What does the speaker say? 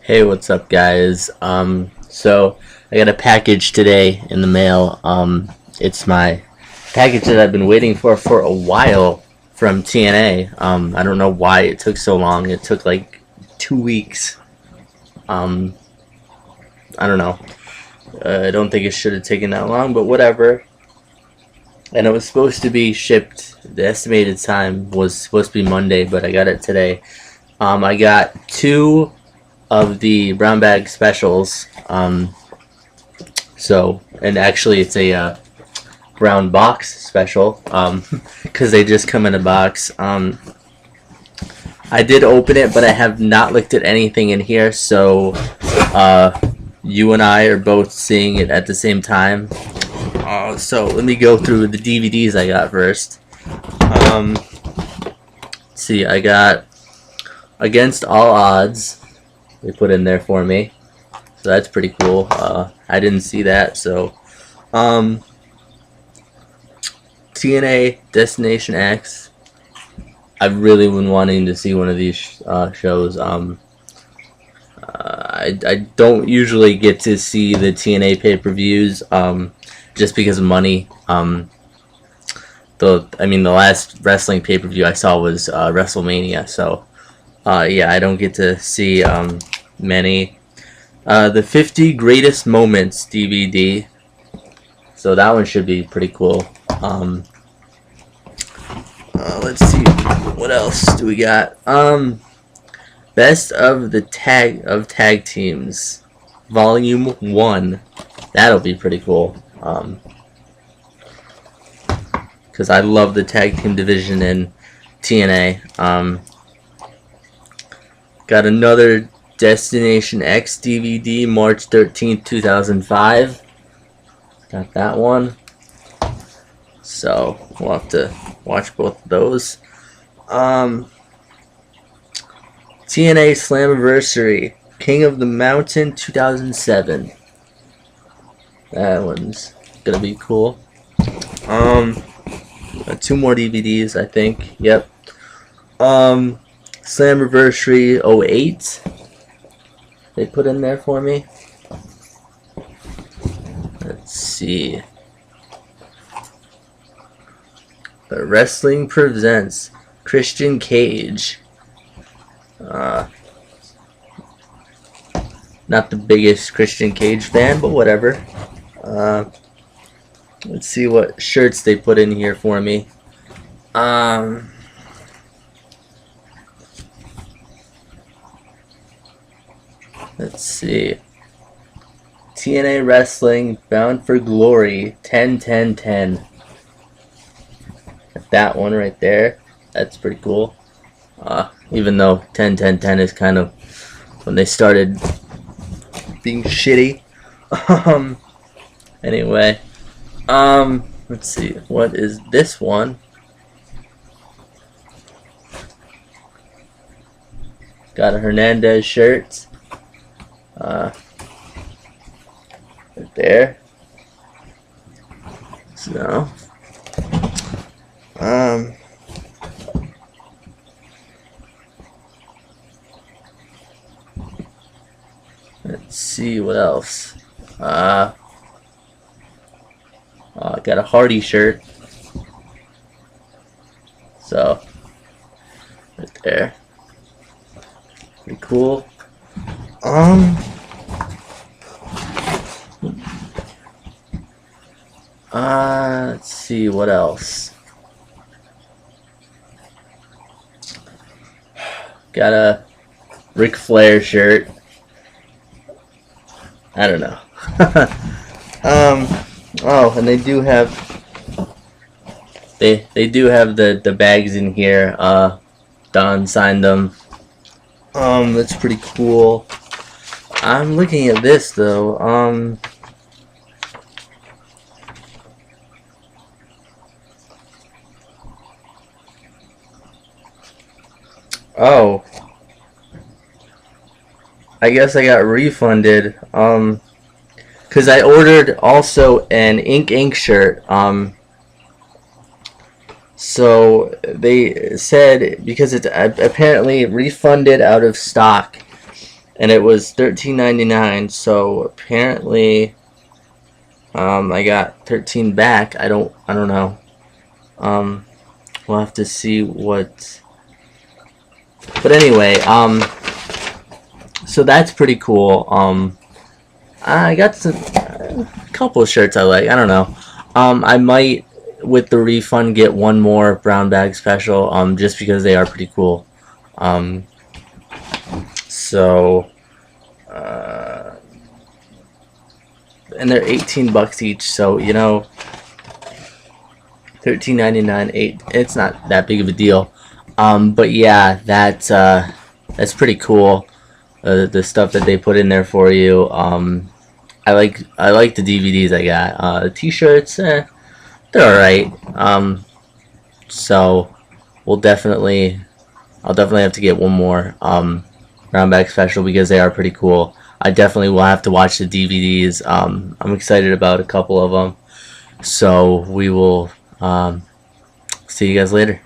Hey, what's up, guys? So I got a package today in the mail. It's my package that I've been waiting for a while from TNA. I don't know why it took so long. It took like 2 weeks. Um, I don't know. I don't think it should have taken that long, but whatever. And it was supposed to be shipped. The estimated time was supposed to be Monday, but I got it today. I got two of the brown bag specials. And actually, it's a brown box special because they just come in a box. I did open it, but I have not looked at anything in here, so you and I are both seeing it at the same time. So let me go through the DVDs I got first. Let's see, I got Against All Odds. They put in there for me, so that's pretty cool. I didn't see that. So TNA Destination X, I've really been wanting to see one of these shows. I don't usually get to see the TNA pay-per-views just because of money. The last wrestling pay-per-view I saw was WrestleMania, so yeah, I don't get to see many. The 50 Greatest Moments DVD, so that one should be pretty cool. Let's see, what else do we got? Best of the Tag Teams, Volume 1. That'll be pretty cool. Because I love the tag team division in TNA. Got another Destination X DVD, March 13th, 2005. Got that one. So we'll have to watch both of those. TNA Slammiversary, King of the Mountain 2007. That one's gonna be cool. Two more DVDs, I think. Yep. Slammiversary 08. They put in there for me. Let's see. The Wrestling Presents Christian Cage. Not the biggest Christian Cage fan, but whatever. Let's see what shirts they put in here for me. Let's see. TNA Wrestling Bound for Glory 10-10-10. That one right there. That's pretty cool. Even though 10-10-10 is kind of when they started being shitty. Anyway. Let's see. What is this one? Got a Hernandez shirt. Right there. So, let's see what else. I got a Hardy shirt. So, right there. Pretty cool. Let's see what else. Got a Ric Flair shirt. I don't know. Oh, and they do have the bags in here. Don signed them. That's pretty cool. I'm looking at this though. Oh, I guess I got refunded. Because I ordered also an Ink shirt. So they said because it's apparently refunded out of stock. and it was $13.99. So apparently, I got 13 back. I don't know. We'll have to see what. But anyway, so that's pretty cool. I got a couple of shirts I like. I don't know. I might, with the refund, get one more brown bag special. Just because they are pretty cool. So, and they're $18 each. So $13.99, it's not that big of a deal. But yeah, that's pretty cool. The stuff that they put in there for you. I like the DVDs I got. The T-shirts, they're all right. So I'll definitely have to get one more brown bag special because they are pretty cool. I definitely will have to watch the DVDs. I'm excited about a couple of them. So we will see you guys later.